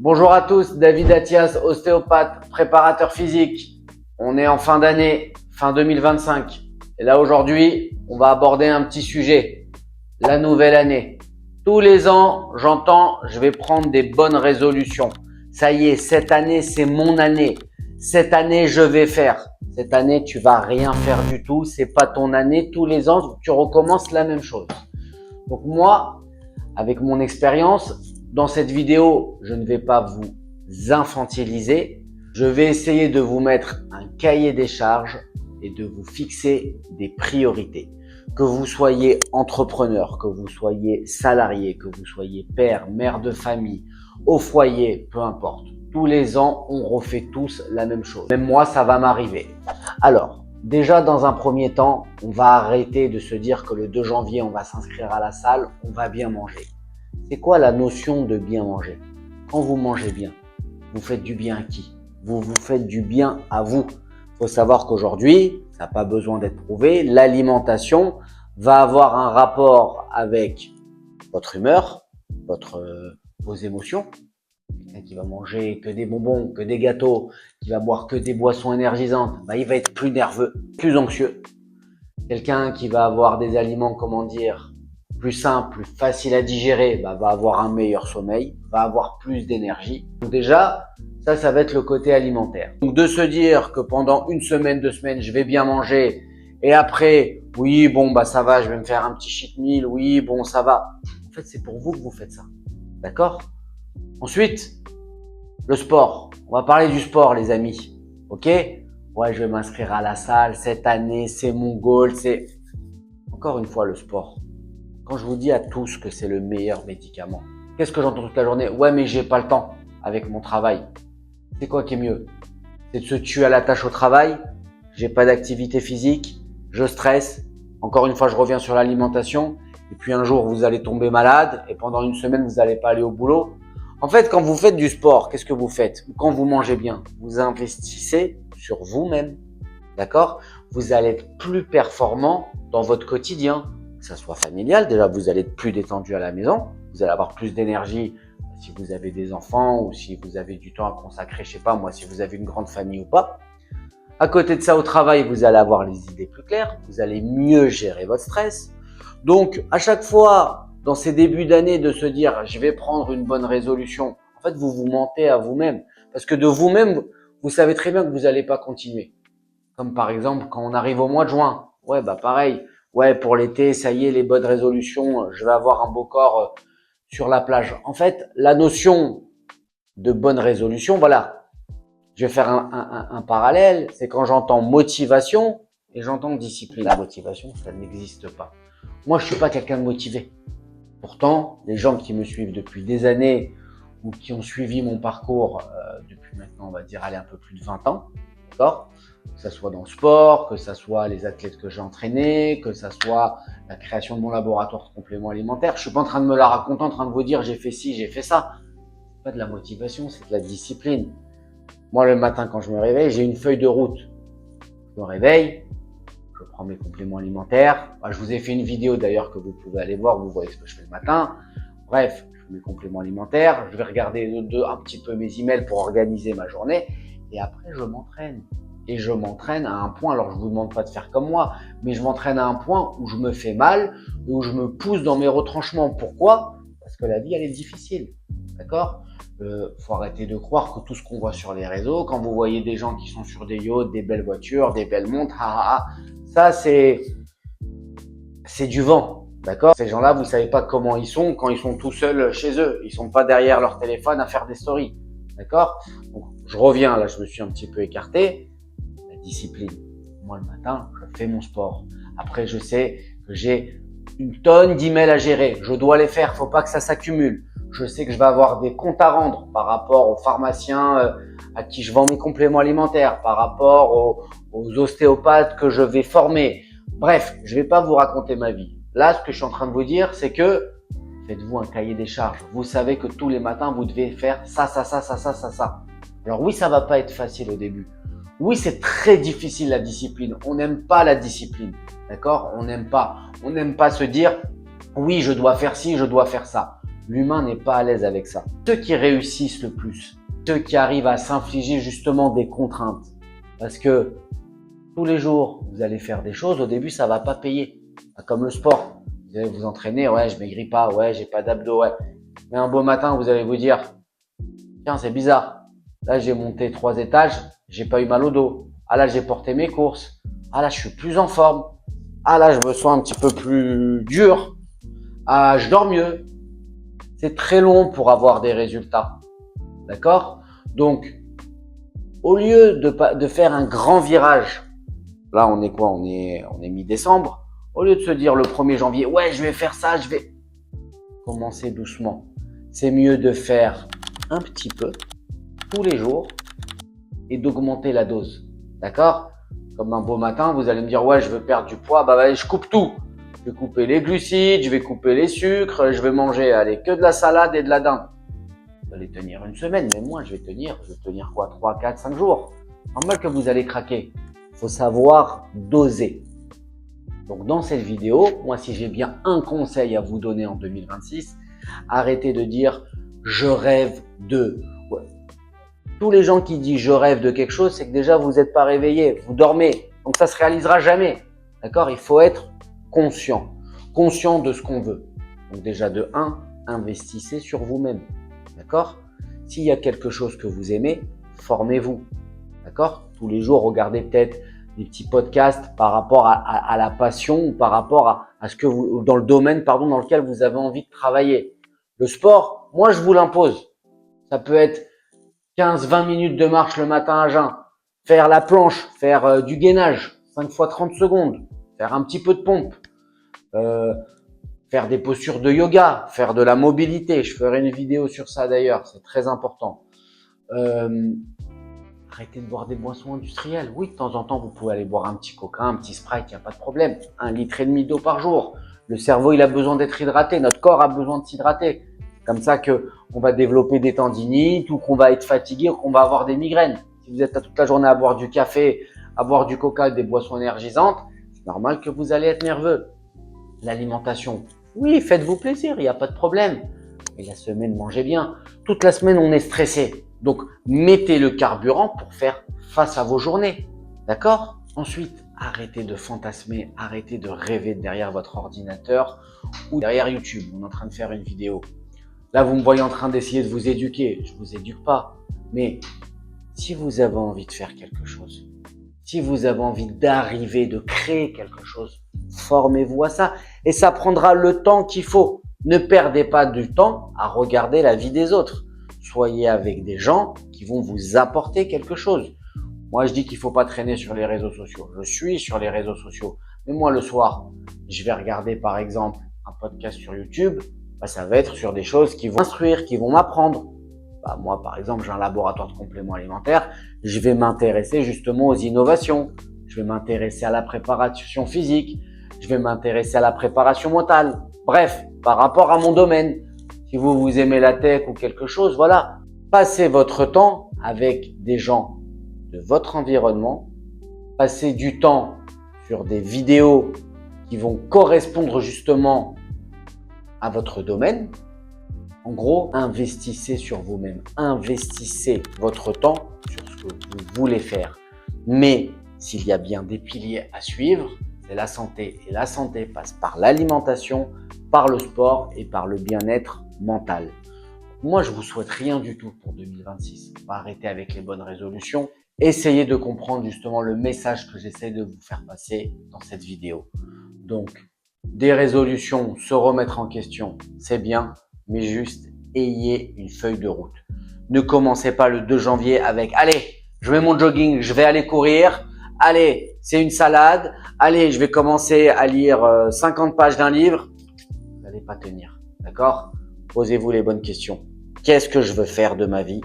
Bonjour à tous, David Attias, ostéopathe, préparateur physique. On est en fin d'année, fin 2025. Et là aujourd'hui, on va aborder un petit sujet, la nouvelle année. Tous les ans, j'entends, je vais prendre des bonnes résolutions. Ça y est, cette année, c'est mon année. Cette année, je vais faire. Cette année, tu vas rien faire du tout. C'est pas ton année. Tous les ans, tu recommences la même chose. Donc moi, avec mon expérience, dans cette vidéo, je ne vais pas vous infantiliser. Je vais essayer de vous mettre un cahier des charges et de vous fixer des priorités. Que vous soyez entrepreneur, que vous soyez salarié, que vous soyez père, mère de famille, au foyer, peu importe. Tous les ans, on refait tous la même chose. Même moi, ça va m'arriver. Alors, déjà, dans un premier temps, on va arrêter de se dire que le 2 janvier, on va s'inscrire à la salle, on va bien manger. C'est quoi la notion de bien manger? Quand vous mangez bien, vous faites du bien à qui? Vous vous faites du bien à vous. Il faut savoir qu'aujourd'hui, ça n'a pas besoin d'être prouvé, l'alimentation va avoir un rapport avec votre humeur, vos émotions. Quelqu'un qui va manger que des bonbons, que des gâteaux, qui va boire que des boissons énergisantes, il va être plus nerveux, plus anxieux. Quelqu'un qui va avoir des aliments, plus simples, plus faciles à digérer, va avoir un meilleur sommeil, va avoir plus d'énergie. Donc déjà, ça va être le côté alimentaire. Donc de se dire que pendant une semaine, 2 semaines, je vais bien manger et après, oui, bon, ça va, je vais me faire un petit cheat meal, oui, bon, ça va. En fait, c'est pour vous que vous faites ça. D'accord? Ensuite, le sport. On va parler du sport, les amis. Ok? Ouais, je vais m'inscrire à la salle cette année, c'est mon goal, c'est… Encore une fois, le sport. Quand je vous dis à tous que c'est le meilleur médicament, qu'est-ce que j'entends toute la journée? Ouais, mais j'ai pas le temps avec mon travail. C'est quoi qui est mieux? C'est de se tuer à la tâche au travail, j'ai pas d'activité physique, je stresse. Encore une fois, je reviens sur l'alimentation. Et puis un jour, vous allez tomber malade et pendant une semaine, vous n'allez pas aller au boulot. En fait, quand vous faites du sport, qu'est-ce que vous faites? Quand vous mangez bien, vous investissez sur vous-même. D'accord? Vous allez être plus performant dans votre quotidien, que ça soit familial. Déjà, vous allez être plus détendu à la maison. Vous allez avoir plus d'énergie si vous avez des enfants ou si vous avez du temps à consacrer, je sais pas moi, si vous avez une grande famille ou pas. À côté de ça, au travail, vous allez avoir les idées plus claires. Vous allez mieux gérer votre stress. Donc, à chaque fois, dans ces débuts d'année, de se dire, je vais prendre une bonne résolution. En fait, vous vous mentez à vous-même. Parce que de vous-même, vous savez très bien que vous n'allez pas continuer. Comme par exemple, quand on arrive au mois de juin. Ouais, pareil. Ouais, pour l'été, ça y est, les bonnes résolutions, je vais avoir un beau corps sur la plage. En fait, la notion de bonne résolution, voilà. Je vais faire un parallèle. C'est quand j'entends motivation et j'entends discipline. La motivation, ça n'existe pas. Moi, je suis pas quelqu'un de motivé. Pourtant, les gens qui me suivent depuis des années ou qui ont suivi mon parcours depuis maintenant, on va dire, un peu plus de 20 ans, d'accord? Que ça soit dans le sport, que ça soit les athlètes que j'ai entraînés, que ça soit la création de mon laboratoire de compléments alimentaires. Je suis pas en train de me la raconter, en train de vous dire j'ai fait ci, j'ai fait ça. C'est pas de la motivation, c'est de la discipline. Moi, le matin, quand je me réveille, j'ai une feuille de route. Je me réveille, je prends mes compléments alimentaires. Je vous ai fait une vidéo d'ailleurs que vous pouvez aller voir, vous voyez ce que je fais le matin. Bref, je fais mes compléments alimentaires. Je vais regarder un petit peu mes emails pour organiser ma journée. Et après, je m'entraîne. Et je m'entraîne à un point, alors je ne vous demande pas de faire comme moi, mais je m'entraîne à un point où je me fais mal, où je me pousse dans mes retranchements. Pourquoi? Parce que la vie, elle est difficile. D'accord? Faut arrêter de croire que tout ce qu'on voit sur les réseaux, quand vous voyez des gens qui sont sur des yachts, des belles voitures, des belles montres, ça c'est du vent. D'accord? Ces gens-là, vous savez pas comment ils sont quand ils sont tout seuls chez eux. Ils sont pas derrière leur téléphone à faire des stories. D'accord? Donc, je reviens, là, je me suis un petit peu écarté. La discipline. Moi, le matin, je fais mon sport. Après, je sais que j'ai une tonne d'emails à gérer. Je dois les faire. Faut pas que ça s'accumule. Je sais que je vais avoir des comptes à rendre par rapport aux pharmaciens à qui je vends mes compléments alimentaires, par rapport aux ostéopathes que je vais former. Bref, je vais pas vous raconter ma vie. Là, ce que je suis en train de vous dire, c'est que faites-vous un cahier des charges. Vous savez que tous les matins, vous devez faire ça. Alors oui, ça va pas être facile au début. Oui, c'est très difficile la discipline. On n'aime pas la discipline. D'accord? On n'aime pas se dire, oui, je dois faire ci, je dois faire ça. L'humain n'est pas à l'aise avec ça. Ceux qui réussissent le plus, ceux qui arrivent à s'infliger justement des contraintes. Parce que tous les jours, vous allez faire des choses, au début, ça va pas payer. Comme le sport. Vous allez vous entraîner, ouais, je maigris pas, ouais, j'ai pas d'abdos, ouais. Mais un beau matin, vous allez vous dire, tiens, c'est bizarre. Là, j'ai monté 3 étages, j'ai pas eu mal au dos. Ah là, j'ai porté mes courses. Ah là, je suis plus en forme. Ah là, je me sens un petit peu plus dur. Ah, je dors mieux. C'est très long pour avoir des résultats. D'accord? Donc, au lieu de faire un grand virage, là, on est quoi? On est mi-décembre. Au lieu de se dire le 1er janvier, ouais, je vais faire ça, je vais commencer doucement. C'est mieux de faire un petit peu tous les jours et d'augmenter la dose. D'accord? Comme un beau matin, vous allez me dire, ouais, je veux perdre du poids, bah, je coupe tout. Je vais couper les glucides, je vais couper les sucres, je vais manger, allez, que de la salade et de la dinde. Vous allez tenir une semaine, mais moi, je vais tenir quoi? 3, 4, 5 jours. Normal que vous allez craquer. Il faut savoir doser. Donc, dans cette vidéo, moi, si j'ai bien un conseil à vous donner en 2026, arrêtez de dire « je rêve de ». Ouais. Tous les gens qui disent « je rêve de quelque chose », c'est que déjà, vous n'êtes pas réveillé, vous dormez. Donc, ça ne se réalisera jamais. D'accord? Il faut être conscient de ce qu'on veut. Donc, déjà, de 1, investissez sur vous-même. D'accord? S'il y a quelque chose que vous aimez, formez-vous. D'accord? Tous les jours, regardez peut-être des petits podcasts par rapport à la passion ou par rapport à ce que vous, dans le domaine, dans lequel vous avez envie de travailler. Le sport, moi, je vous l'impose. Ça peut être 15-20 minutes de marche le matin à jeun, faire la planche, faire du gainage, 5 fois 30 secondes, faire un petit peu de pompe, faire des postures de yoga, faire de la mobilité. Je ferai une vidéo sur ça d'ailleurs, c'est très important. Arrêtez de boire des boissons industrielles. Oui, de temps en temps, vous pouvez aller boire un petit coca, un petit Sprite, il n'y a pas de problème. 1,5 litre d'eau par jour. Le cerveau, il a besoin d'être hydraté. Notre corps a besoin de s'hydrater. C'est comme ça qu'on va développer des tendinites ou qu'on va être fatigué ou qu'on va avoir des migraines. Si vous êtes là toute la journée à boire du café, à boire du coca, des boissons énergisantes, c'est normal que vous allez être nerveux. L'alimentation. Oui, faites-vous plaisir, il n'y a pas de problème. Mais la semaine, mangez bien. Toute la semaine, on est stressé. Donc, mettez le carburant pour faire face à vos journées. D'accord? Ensuite, arrêtez de fantasmer, arrêtez de rêver derrière votre ordinateur ou derrière YouTube. On est en train de faire une vidéo. Là, vous me voyez en train d'essayer de vous éduquer. Je ne vous éduque pas. Mais si vous avez envie de faire quelque chose, si vous avez envie d'arriver, de créer quelque chose, formez-vous à ça. Et ça prendra le temps qu'il faut. Ne perdez pas du temps à regarder la vie des autres. Soyez avec des gens qui vont vous apporter quelque chose. Moi, je dis qu'il ne faut pas traîner sur les réseaux sociaux. Je suis sur les réseaux sociaux. Mais moi, le soir, je vais regarder par exemple un podcast sur YouTube. Ça va être sur des choses qui vont m'instruire, qui vont m'apprendre. Moi, par exemple, j'ai un laboratoire de compléments alimentaires. Je vais m'intéresser justement aux innovations. Je vais m'intéresser à la préparation physique. Je vais m'intéresser à la préparation mentale. Bref, par rapport à mon domaine. Si vous aimez la tech ou quelque chose, voilà. Passez votre temps avec des gens de votre environnement. Passez du temps sur des vidéos qui vont correspondre justement à votre domaine. En gros, investissez sur vous-même. Investissez votre temps sur ce que vous voulez faire. Mais s'il y a bien des piliers à suivre, c'est la santé. Et la santé passe par l'alimentation, par le sport et par le bien-être mental. Moi, je vous souhaite rien du tout pour 2026. On va arrêter avec les bonnes résolutions. Essayez de comprendre justement le message que j'essaie de vous faire passer dans cette vidéo. Donc, des résolutions, se remettre en question, c'est bien, mais juste ayez une feuille de route. Ne commencez pas le 2 janvier avec « Allez, je mets mon jogging, je vais aller courir. Allez, c'est une salade. Allez, je vais commencer à lire 50 pages d'un livre. » Vous n'allez pas tenir, d'accord? Posez-vous les bonnes questions. Qu'est-ce que je veux faire de ma vie?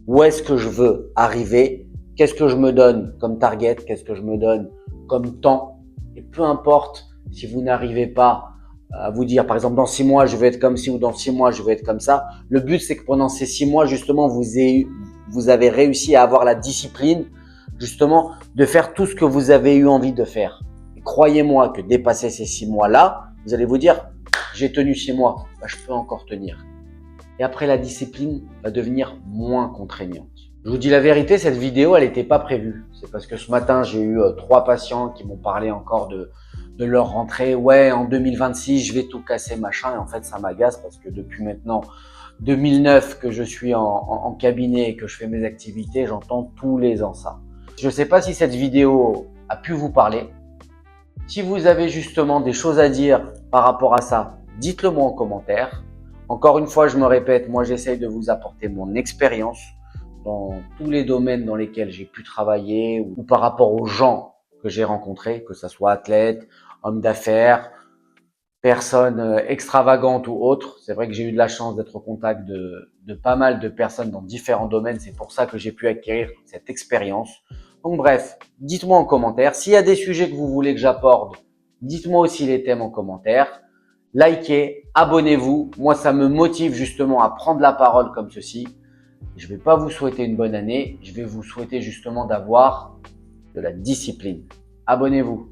Où est-ce que je veux arriver? Qu'est-ce que je me donne comme target? Qu'est-ce que je me donne comme temps? Et peu importe si vous n'arrivez pas à vous dire, par exemple, dans 6 mois, je vais être comme ci ou dans 6 mois, je vais être comme ça. Le but, c'est que pendant ces 6 mois, justement, vous avez réussi à avoir la discipline, justement, de faire tout ce que vous avez eu envie de faire. Et croyez-moi que dépasser ces 6 mois-là, vous allez vous dire, j'ai tenu 6 mois, je peux encore tenir. Et après, la discipline va devenir moins contraignante. Je vous dis la vérité, cette vidéo, elle n'était pas prévue. C'est parce que ce matin, j'ai eu 3 patients qui m'ont parlé encore de leur rentrée. Ouais, en 2026, je vais tout casser, machin. Et en fait, ça m'agace parce que depuis maintenant 2009 que je suis en cabinet et que je fais mes activités, j'entends tous les ans ça. Je ne sais pas si cette vidéo a pu vous parler. Si vous avez justement des choses à dire par rapport à ça, dites-le moi en commentaire. Encore une fois, je me répète, moi j'essaye de vous apporter mon expérience dans tous les domaines dans lesquels j'ai pu travailler ou par rapport aux gens que j'ai rencontrés, que ce soit athlètes, hommes d'affaires, personnes extravagantes ou autres. C'est vrai que j'ai eu de la chance d'être au contact de pas mal de personnes dans différents domaines. C'est pour ça que j'ai pu acquérir cette expérience. Donc bref, dites-moi en commentaire. S'il y a des sujets que vous voulez que j'aborde, dites-moi aussi les thèmes en commentaire. Likez, abonnez-vous. Moi, ça me motive justement à prendre la parole comme ceci. Je ne vais pas vous souhaiter une bonne année. Je vais vous souhaiter justement d'avoir de la discipline. Abonnez-vous.